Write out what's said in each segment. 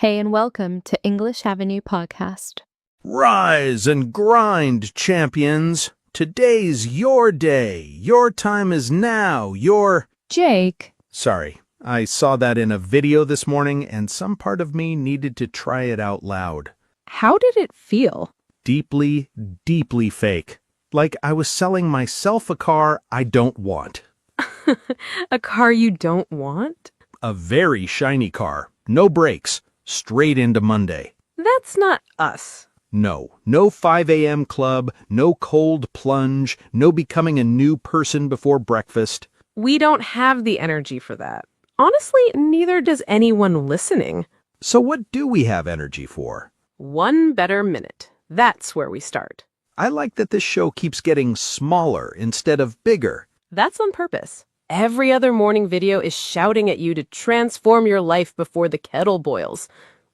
Hey, and welcome to English Avenue Podcast. Rise and grind, champions. Today's your day. Your time is now. Jake. Sorry, I saw that in a video this morning and some part of me needed to try it out loud. How did it feel? Deeply, deeply fake. Like I was selling myself a car I don't want. A car you don't want? A very shiny car. No brakes. Straight into Monday. That's not us. No 5 a.m. club, no cold plunge, no becoming a new person before breakfast. We don't have the energy for that. Honestly, neither does anyone listening. So what do we have energy for? 1 better minute. That's where we start. I like that this show keeps getting smaller instead of bigger. That's on purpose. Every other morning video is shouting at you to transform your life before the kettle boils.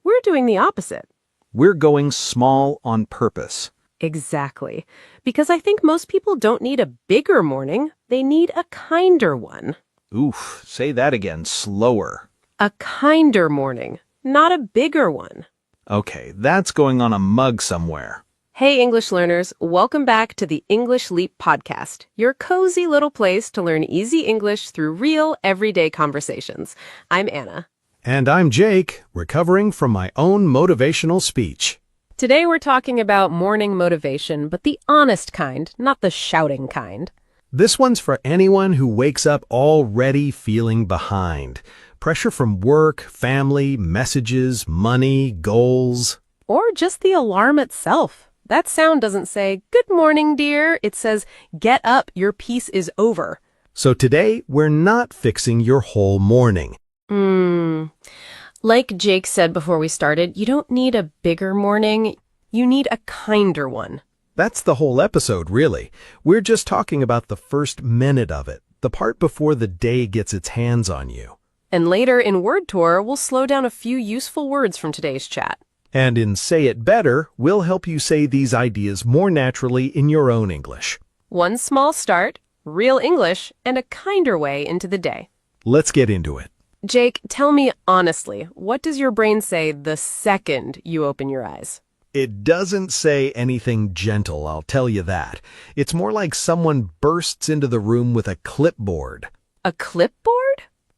We're doing the opposite. We're going small on purpose. Exactly. Because I think most people don't need a bigger morning. They need a kinder one. Oof, say that again, slower. A kinder morning, not a bigger one. Okay, that's going on a mug somewhere. Hey, English learners, welcome back to the English Leap podcast, your cozy little place to learn easy English through real, everyday conversations. I'm Anna. And I'm Jake, recovering from my own motivational speech. Today we're talking about morning motivation, but the honest kind, not the shouting kind. This one's for anyone who wakes up already feeling behind. Pressure from work, family, messages, money, goals. Or just the alarm itself. That sound doesn't say, "Good morning, dear." It says, "Get up, your piece is over." So today, we're not fixing your whole morning. Like Jake said before we started, you don't need a bigger morning. You need a kinder one. That's the whole episode, really. We're just talking about the first minute of it, the part before the day gets its hands on you. And later in Word Tour, we'll slow down a few useful words from today's chat. And in Say It Better, we'll help you say these ideas more naturally in your own English. One small start, real English, and a kinder way into the day. Let's get into it. Jake, tell me honestly, what does your brain say the second you open your eyes? It doesn't say anything gentle, I'll tell you that. It's more like someone bursts into the room with a clipboard. A clipboard?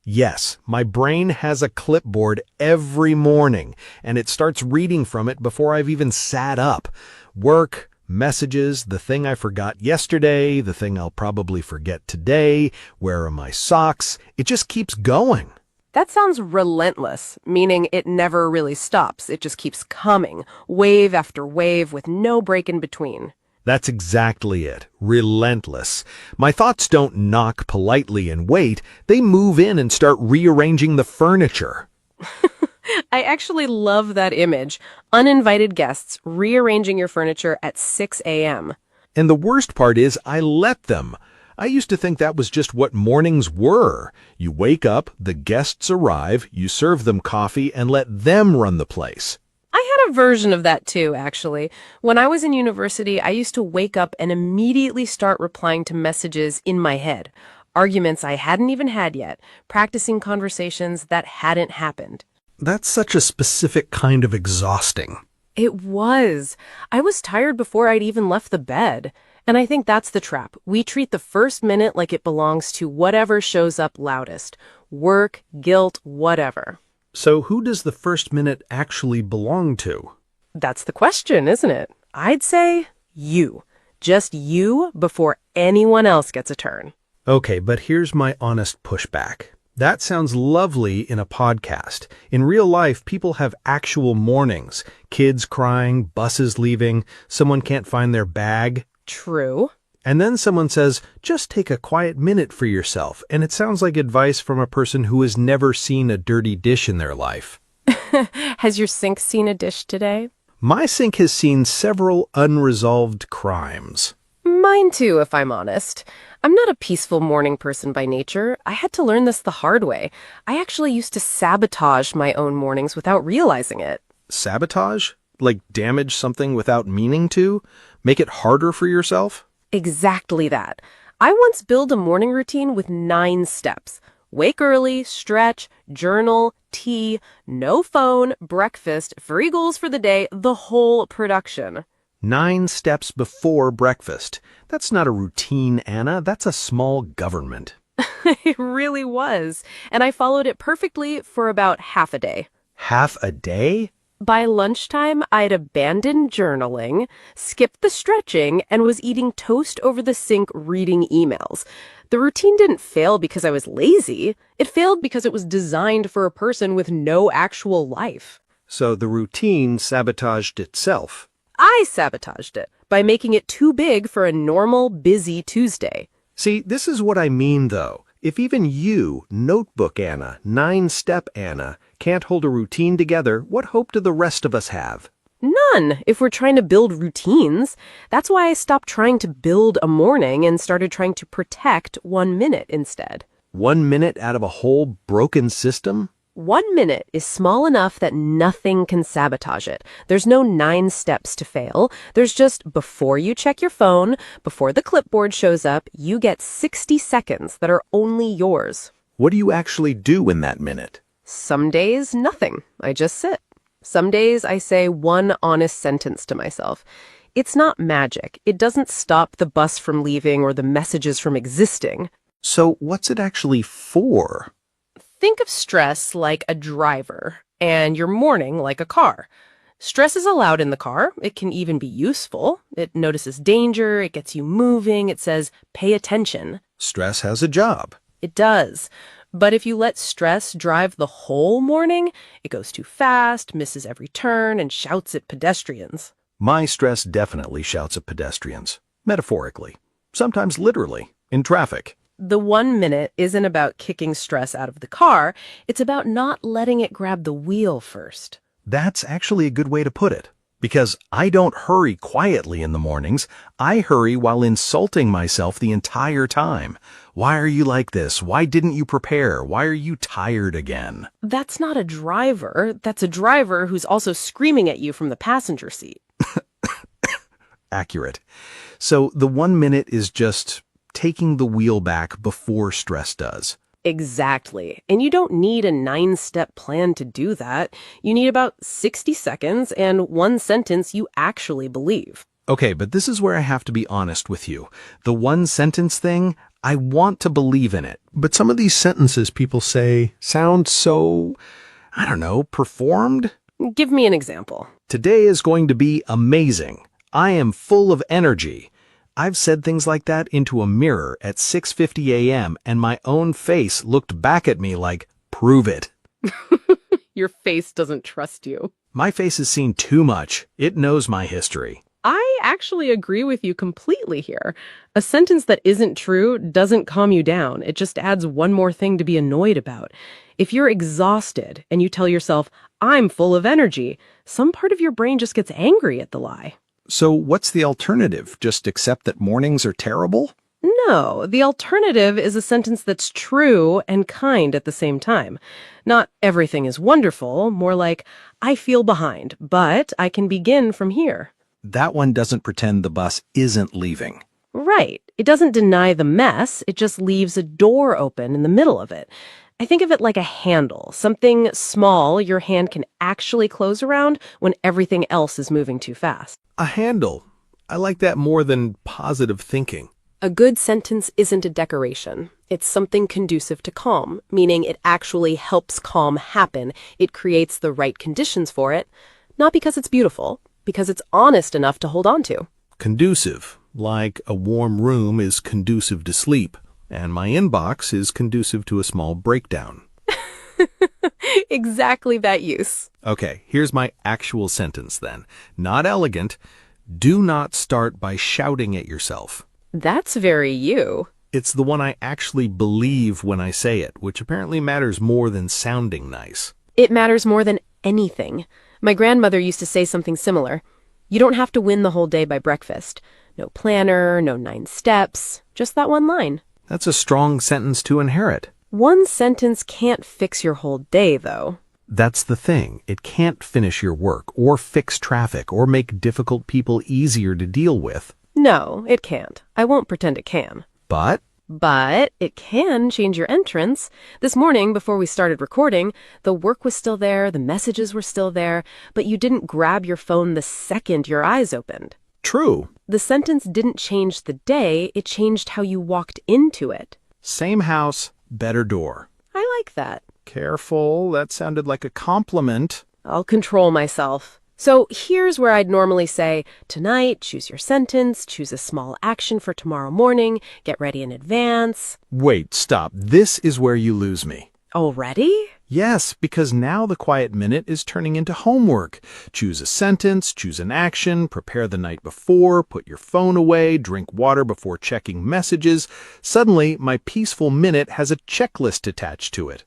Yes, my brain has a clipboard every morning, and it starts reading from it before I've even sat up. Work, messages, the thing I forgot yesterday, the thing I'll probably forget today, where are my socks? It just keeps going. That sounds relentless, meaning it never really stops. It just keeps coming, wave after wave with no break in between. That's exactly it. Relentless. My thoughts don't knock politely and wait. They move in and start rearranging the furniture. I actually love that image. Uninvited guests rearranging your furniture at 6 a.m. And the worst part is I let them. I used to think that was just what mornings were. You wake up, the guests arrive, you serve them coffee, and let them run the place. I had a version of that too, actually. When I was in university, I used to wake up and immediately start replying to messages in my head. Arguments I hadn't even had yet, practicing conversations that hadn't happened. That's such a specific kind of exhausting. It was. I was tired before I'd even left the bed. And I think that's the trap. We treat the first minute like it belongs to whatever shows up loudest. Work, guilt, whatever. So who does the first minute actually belong to? That's the question, isn't it? I'd say you. Just you before anyone else gets a turn. Okay, but here's my honest pushback. That sounds lovely in a podcast. In real life, people have actual mornings. Kids crying, buses leaving, someone can't find their bag. True. And then someone says, just take a quiet minute for yourself. And it sounds like advice from a person who has never seen a dirty dish in their life. Has your sink seen a dish today? My sink has seen several unresolved crimes. Mine too, if I'm honest. I'm not a peaceful morning person by nature. I had to learn this the hard way. I actually used to sabotage my own mornings without realizing it. Sabotage? Like damage something without meaning to? Make it harder for yourself? Exactly that. I once built a morning routine with 9 steps. Wake early, stretch, journal, tea, no phone, breakfast, free goals for the day, the whole production. 9 steps before breakfast. That's not a routine, Anna. That's a small government. It really was. And I followed it perfectly for about half a day. Half a day? By lunchtime, I'd abandoned journaling, skipped the stretching, and was eating toast over the sink reading emails. The routine didn't fail because I was lazy. It failed because it was designed for a person with no actual life. So the routine sabotaged itself. I sabotaged it by making it too big for a normal, busy Tuesday. See, this is what I mean, though. If even you, Notebook Anna, 9-Step Anna, can't hold a routine together, what hope do the rest of us have? None, if we're trying to build routines. That's why I stopped trying to build a morning and started trying to protect 1 minute instead. 1 minute out of a whole broken system? 1 minute is small enough that nothing can sabotage it. There's no 9 steps to fail. There's just before you check your phone, before the clipboard shows up, you get 60 seconds that are only yours. What do you actually do in that minute? Some days, nothing. I just sit. Some days I say one honest sentence to myself. It's not magic. It doesn't stop the bus from leaving or the messages from existing. So what's it actually for? Think of stress like a driver and your morning like a car. Stress is allowed in the car. It can even be useful. It notices danger. It gets you moving. It says, pay attention. Stress has a job. It does. But if you let stress drive the whole morning, it goes too fast, misses every turn, and shouts at pedestrians. My stress definitely shouts at pedestrians. Metaphorically. Sometimes literally. In traffic. The 1 minute isn't about kicking stress out of the car. It's about not letting it grab the wheel first. That's actually a good way to put it. Because I don't hurry quietly in the mornings. I hurry while insulting myself the entire time. Why are you like this? Why didn't you prepare? Why are you tired again? That's not a driver. That's a driver who's also screaming at you from the passenger seat. Accurate. So the 1 minute is just taking the wheel back before stress does. Exactly. And you don't need a 9-step plan to do that. You need about 60 seconds and one sentence you actually believe. Okay, but this is where I have to be honest with you. The one sentence thing, I want to believe in it. But some of these sentences people say sound so, I don't know, performed? Give me an example. Today is going to be amazing. I am full of energy. I've said things like that into a mirror at 6:50 a.m. and my own face looked back at me like, prove it. Your face doesn't trust you. My face has seen too much. It knows my history. I actually agree with you completely here. A sentence that isn't true doesn't calm you down. It just adds one more thing to be annoyed about. If you're exhausted and you tell yourself, I'm full of energy, some part of your brain just gets angry at the lie. So what's the alternative? Just accept that mornings are terrible? No, the alternative is a sentence that's true and kind at the same time. Not everything is wonderful, more like, I feel behind, but I can begin from here. That one doesn't pretend the bus isn't leaving. Right. It doesn't deny the mess, it just leaves a door open in the middle of it. I think of it like a handle, something small your hand can actually close around when everything else is moving too fast. A handle. I like that more than positive thinking. A good sentence isn't a decoration. It's something conducive to calm, meaning it actually helps calm happen. It creates the right conditions for it, not because it's beautiful, because it's honest enough to hold on to. Conducive, like a warm room is conducive to sleep, and my inbox is conducive to a small breakdown. Exactly that use. Okay, here's my actual sentence then. Not elegant. Do not start by shouting at yourself. That's very you. It's the one I actually believe when I say it, which apparently matters more than sounding nice. It matters more than anything. My grandmother used to say something similar. You don't have to win the whole day by breakfast. No planner, no 9 steps, just that one line. That's a strong sentence to inherit. One sentence can't fix your whole day, though. That's the thing. It can't finish your work, or fix traffic, or make difficult people easier to deal with. No, it can't. I won't pretend it can. But But it can change your entrance. This morning, before we started recording, the work was still there, the messages were still there, but you didn't grab your phone the second your eyes opened. True. The sentence didn't change the day, it changed how you walked into it. Same house, better door. I like that. Careful, that sounded like a compliment. I'll control myself. So here's where I'd normally say, tonight, choose your sentence, choose a small action for tomorrow morning, get ready in advance. Wait, stop. This is where you lose me. Already? Yes, because now the quiet minute is turning into homework. Choose a sentence, choose an action, prepare the night before, put your phone away, drink water before checking messages. Suddenly, my peaceful minute has a checklist attached to it.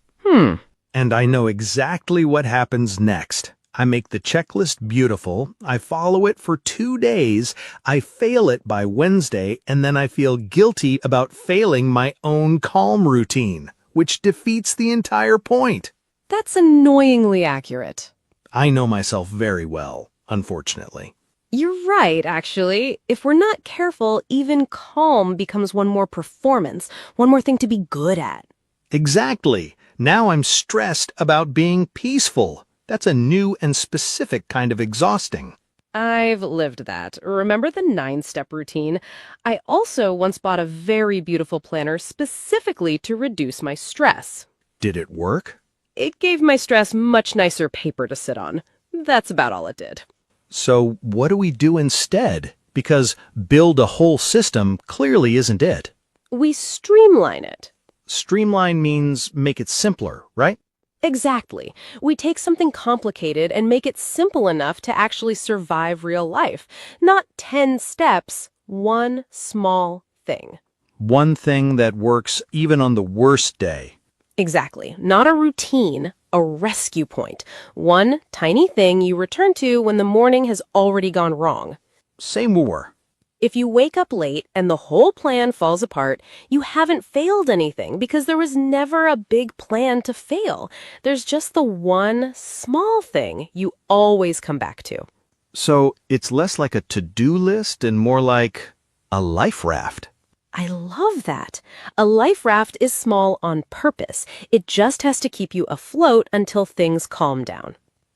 And I know exactly what happens next. I make the checklist beautiful, I follow it for 2 days, I fail it by Wednesday, and then I feel guilty about failing my own calm routine, which defeats the entire point. That's annoyingly accurate. I know myself very well, unfortunately. You're right, actually. If we're not careful, even calm becomes one more performance, one more thing to be good at. Exactly. Now I'm stressed about being peaceful. That's a new and specific kind of exhausting. I've lived that. Remember the 9-step routine? I also once bought a very beautiful planner specifically to reduce my stress. Did it work? It gave my stress much nicer paper to sit on. That's about all it did. So what do we do instead? Because build a whole system clearly isn't it. We streamline it. Streamline means make it simpler, right? Exactly. We take something complicated and make it simple enough to actually survive real life. Not 10 steps, one small thing. One thing that works even on the worst day. Exactly. Not a routine, a rescue point. One tiny thing you return to when the morning has already gone wrong. Say more. If you wake up late and the whole plan falls apart, you haven't failed anything because there was never a big plan to fail. There's just the one small thing you always come back to. So it's less like a to-do list and more like a life raft. I love that. A life raft is small on purpose. It just has to keep you afloat until things calm down.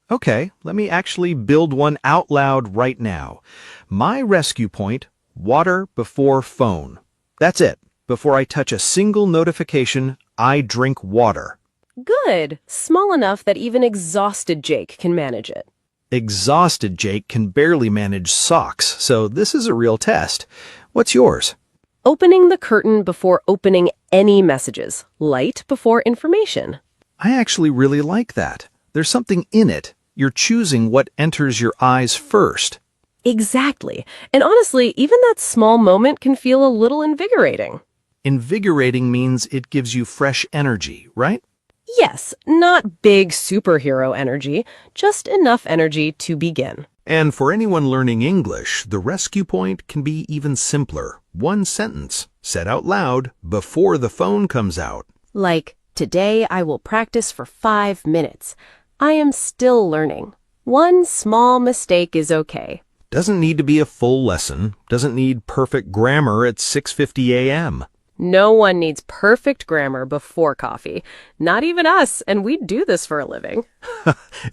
Okay, let me actually build one out loud right now. My rescue point, water before phone. That's it. Before I touch a single notification, I drink water. Good. Small enough that even exhausted Jake can manage it. Exhausted Jake can barely manage socks, so this is a real test. What's yours? Opening the curtain before opening any messages. Light before information. I actually really like that. There's something in it. You're choosing what enters your eyes first. Exactly. And honestly, even that small moment can feel a little invigorating. Invigorating means it gives you fresh energy, right? Yes, not big superhero energy, just enough energy to begin. And for anyone learning English, the rescue point can be even simpler. One sentence, said out loud before the phone comes out. Like, today I will practice for 5 minutes. I am still learning. One small mistake is okay. Doesn't need to be a full lesson. Doesn't need perfect grammar at 6:50 a.m. No one needs perfect grammar before coffee. Not even us, and we do this for a living.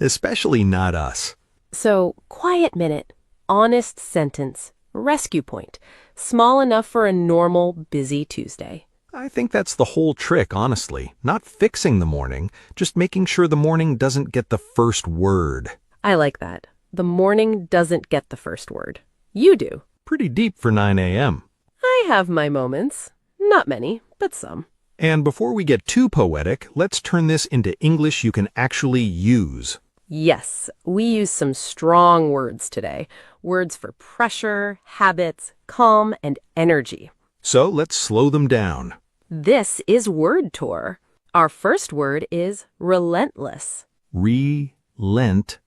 Especially not us. So, quiet minute, honest sentence, rescue point, small enough for a normal, busy Tuesday. I think that's the whole trick, honestly. Not fixing the morning, just making sure the morning doesn't get the first word. I like that. The morning doesn't get the first word. You do. Pretty deep for 9 a.m. I have my moments. Not many, but some. And before we get too poetic, let's turn this into English you can actually use. Yes, we use some strong words today. Words for pressure, habits, calm, and energy. So let's slow them down. This is Word Tour. Our first word is relentless. Relent-less.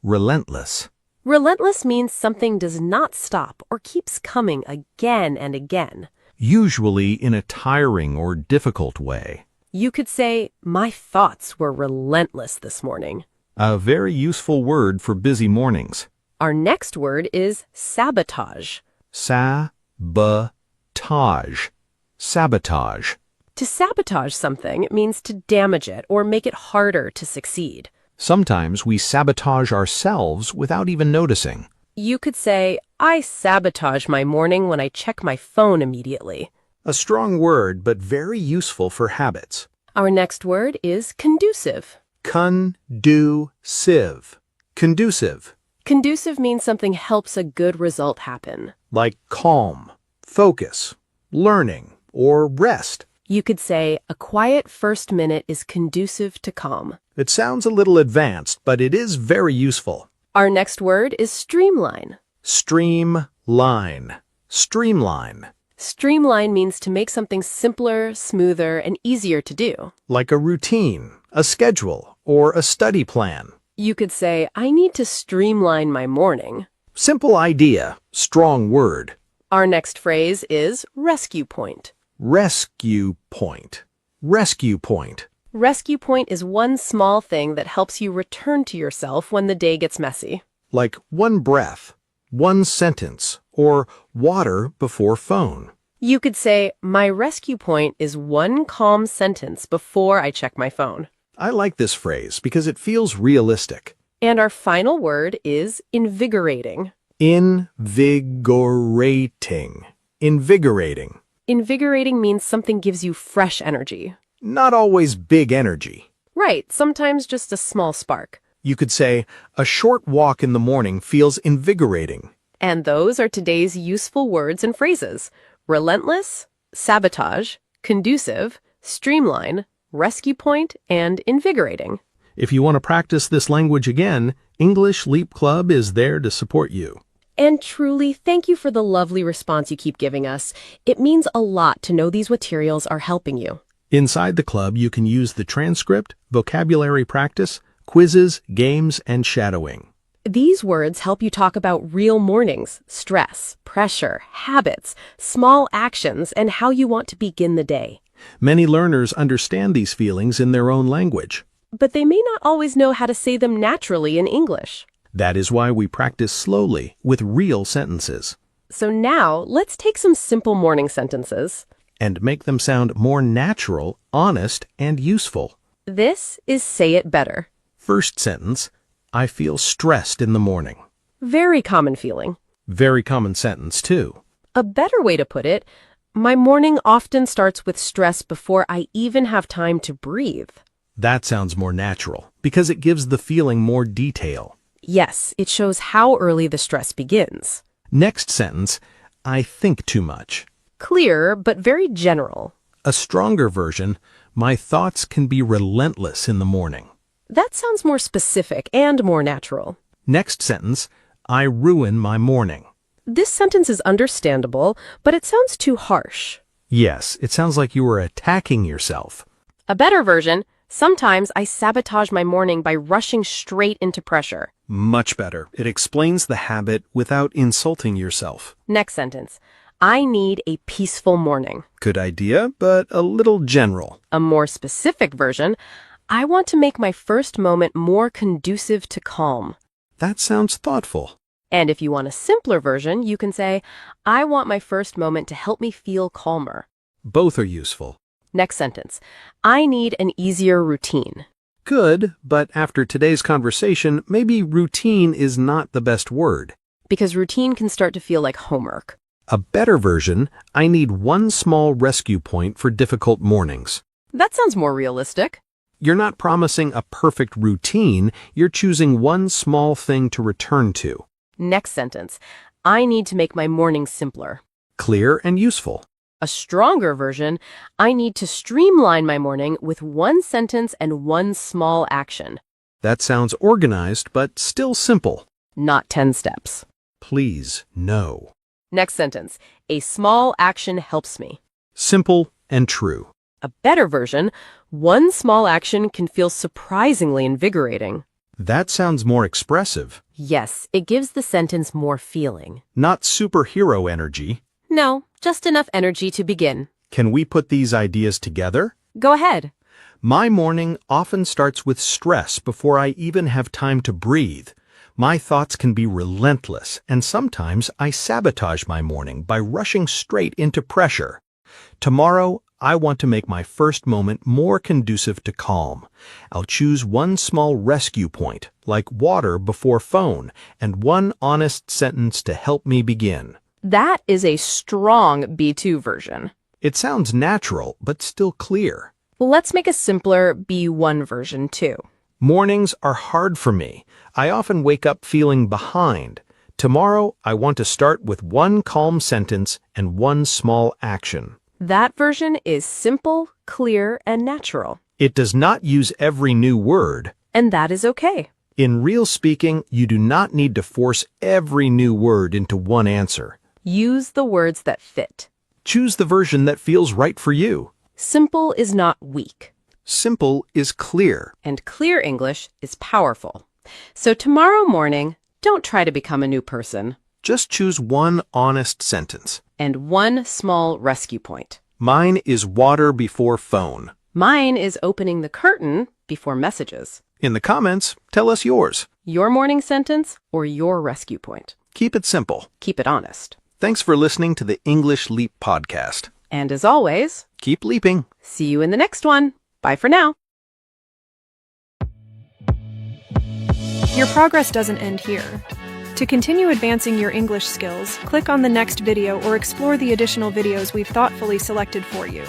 Relentless. Relentless means something does not stop or keeps coming again and again. Usually in a tiring or difficult way. You could say, my thoughts were relentless this morning. A very useful word for busy mornings. Our next word is sabotage. Sabotage. Sabotage. To sabotage something means to damage it or make it harder to succeed. Sometimes we sabotage ourselves without even noticing. You could say, I sabotage my morning when I check my phone immediately. A strong word, but very useful for habits. Our next word is conducive. Conducive. Conducive. Conducive means something helps a good result happen. Like calm, focus, learning, or rest. You could say, a quiet first minute is conducive to calm. It sounds a little advanced, but it is very useful. Our next word is streamline. Streamline. Streamline. Streamline means to make something simpler, smoother, and easier to do. Like a routine, a schedule, or a study plan. You could say, I need to streamline my morning. Simple idea, strong word. Our next phrase is rescue point. Rescue point. Rescue point. Rescue point is one small thing that helps you return to yourself when the day gets messy. Like one breath, one sentence, or water before phone. You could say, my rescue point is one calm sentence before I check my phone. I like this phrase because it feels realistic. And our final word is invigorating. Invigorating. Invigorating. Invigorating means something gives you fresh energy. Not always big energy. Right, sometimes just a small spark. You could say, a short walk in the morning feels invigorating. And those are today's useful words and phrases. Relentless, sabotage, conducive, streamline, rescue point, and invigorating. If you want to practice this language again, English Leap Club is there to support you. And truly, thank you for the lovely response you keep giving us. It means a lot to know these materials are helping you. Inside the club, you can use the transcript, vocabulary practice, quizzes, games, and shadowing. These words help you talk about real mornings, stress, pressure, habits, small actions, and how you want to begin the day. Many learners understand these feelings in their own language. But they may not always know how to say them naturally in English. That is why we practice slowly with real sentences. So now, let's take some simple morning sentences. And make them sound more natural, honest, and useful. This is Say It Better. First sentence, I feel stressed in the morning. Very common feeling. Very common sentence, too. A better way to put it, my morning often starts with stress before I even have time to breathe. That sounds more natural because it gives the feeling more detail. Yes, it shows how early the stress begins. Next sentence, I think too much. Clear, but very general. A stronger version, my thoughts can be relentless in the morning. That sounds more specific and more natural. Next sentence, I ruin my morning. This sentence is understandable, but it sounds too harsh. Yes, it sounds like you were attacking yourself. A better version, sometimes I sabotage my morning by rushing straight into pressure. Much better. It explains the habit without insulting yourself. Next sentence, I need a peaceful morning. Good idea, but a little general. A more specific version, I want to make my first moment more conducive to calm. That sounds thoughtful. And if you want a simpler version, you can say, I want my first moment to help me feel calmer. Both are useful. Next sentence, I need an easier routine. Good, but after today's conversation, maybe routine is not the best word. Because routine can start to feel like homework. A better version, I need one small rescue point for difficult mornings. That sounds more realistic. You're not promising a perfect routine, you're choosing one small thing to return to. Next sentence, I need to make my morning simpler. Clear and useful. A stronger version, I need to streamline my morning with one sentence and one small action. That sounds organized, but still simple. Not 10 steps. Please, no. Next sentence, a small action helps me. Simple and true. A better version, one small action can feel surprisingly invigorating. That sounds more expressive. Yes, it gives the sentence more feeling. Not superhero energy. No, just enough energy to begin. Can we put these ideas together? Go ahead. My morning often starts with stress before I even have time to breathe. My thoughts can be relentless, and sometimes I sabotage my morning by rushing straight into pressure. Tomorrow, I want to make my first moment more conducive to calm. I'll choose one small rescue point, like water before phone, and one honest sentence to help me begin. That is a strong B2 version. It sounds natural, but still clear. Let's make a simpler B1 version too. Mornings are hard for me. I often wake up feeling behind. Tomorrow, I want to start with one calm sentence and one small action. That version is simple, clear, and natural. It does not use every new word. And that is okay. In real speaking, you do not need to force every new word into one answer. Use the words that fit. Choose the version that feels right for you. Simple is not weak, Simple is clear. and clear English is powerful. So tomorrow morning, don't try to become a new person. Just choose one honest sentence. And one small rescue point. Mine is water before phone. Mine is opening the curtain before messages. In the comments, tell us yours. Your morning sentence or your rescue point. Keep it simple. Keep it honest. Thanks for listening to the English Leap podcast. And as always, Keep leaping. see you in the next one. Bye for now. Your progress doesn't end here. To continue advancing your English skills, click on the next video or explore the additional videos we've thoughtfully selected for you.